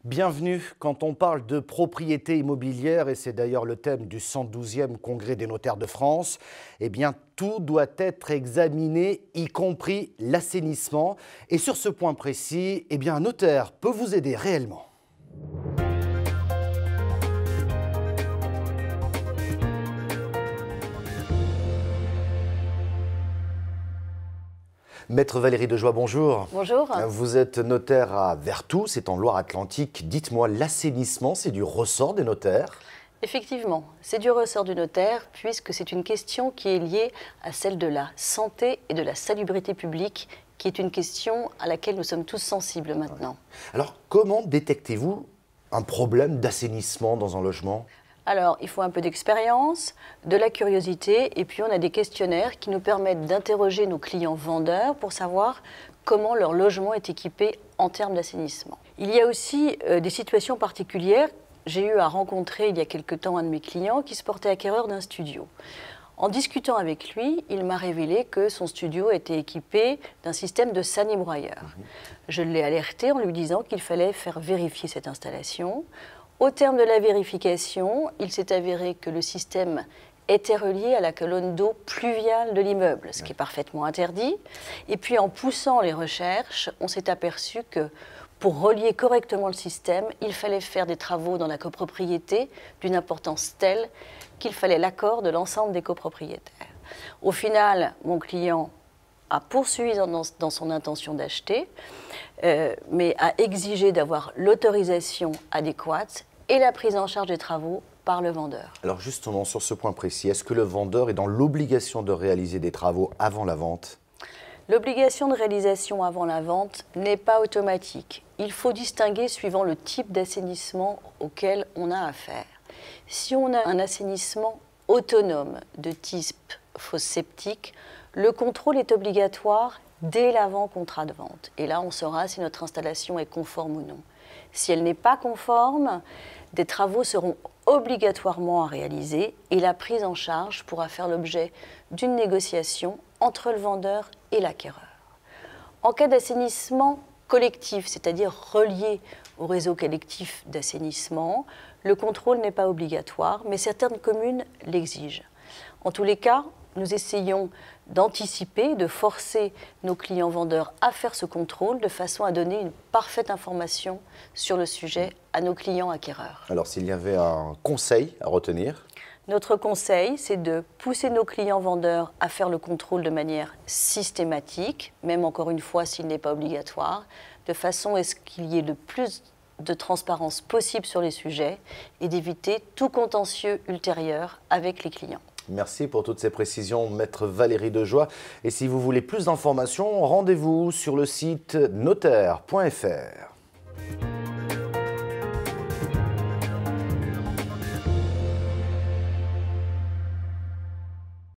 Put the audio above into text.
Bienvenue quand on parle de propriété immobilière, et c'est d'ailleurs le thème du 112e Congrès des notaires de France, eh bien tout doit être examiné, y compris l'assainissement. Et sur ce point précis, eh bien un notaire peut vous aider réellement. Maître Valérie Dejoie, bonjour. Bonjour. Vous êtes notaire à Vertou, c'est en Loire-Atlantique. Dites-moi, l'assainissement, c'est du ressort des notaires ? Effectivement, c'est du ressort du notaire puisque c'est une question qui est liée à celle de la santé et de la salubrité publique, qui est une question à laquelle nous sommes tous sensibles maintenant. Alors, comment détectez-vous un problème d'assainissement dans un logement ? Alors, il faut un peu d'expérience, de la curiosité, et puis on a des questionnaires qui nous permettent d'interroger nos clients vendeurs pour savoir comment leur logement est équipé en termes d'assainissement. Il y a aussi des situations particulières. J'ai eu à rencontrer il y a quelque temps un de mes clients qui se portait acquéreur d'un studio. En discutant avec lui, il m'a révélé que son studio était équipé d'un système de sani-broyeur. Je l'ai alerté en lui disant qu'il fallait faire vérifier cette installation. Au terme de la vérification, il s'est avéré que le système était relié à la colonne d'eau pluviale de l'immeuble, ce qui est parfaitement interdit. Et puis en poussant les recherches, on s'est aperçu que pour relier correctement le système, il fallait faire des travaux dans la copropriété d'une importance telle qu'il fallait l'accord de l'ensemble des copropriétaires. Au final, mon client a poursuivi dans son intention d'acheter, mais a exigé d'avoir l'autorisation adéquate et la prise en charge des travaux par le vendeur. Alors justement, sur ce point précis, est-ce que le vendeur est dans l'obligation de réaliser des travaux avant la vente ? L'obligation de réalisation avant la vente n'est pas automatique. Il faut distinguer suivant le type d'assainissement auquel on a affaire. Si on a un assainissement autonome de type fosse septique, le contrôle est obligatoire dès l'avant-contrat de vente. Et là, on saura si notre installation est conforme ou non. Si elle n'est pas conforme, des travaux seront obligatoirement à réaliser et la prise en charge pourra faire l'objet d'une négociation entre le vendeur et l'acquéreur. En cas d'assainissement collectif, c'est-à-dire relié au réseau collectif d'assainissement, le contrôle n'est pas obligatoire, mais certaines communes l'exigent. En tous les cas, nous essayons d'anticiper, de forcer nos clients vendeurs à faire ce contrôle de façon à donner une parfaite information sur le sujet à nos clients acquéreurs. Alors s'il y avait un conseil à retenir ? Notre conseil, c'est de pousser nos clients vendeurs à faire le contrôle de manière systématique, même encore une fois s'il n'est pas obligatoire, de façon à ce qu'il y ait le plus de transparence possible sur les sujets et d'éviter tout contentieux ultérieur avec les clients. Merci pour toutes ces précisions, Maître Valérie Dejoie. Et si vous voulez plus d'informations, rendez-vous sur le site notaire.fr.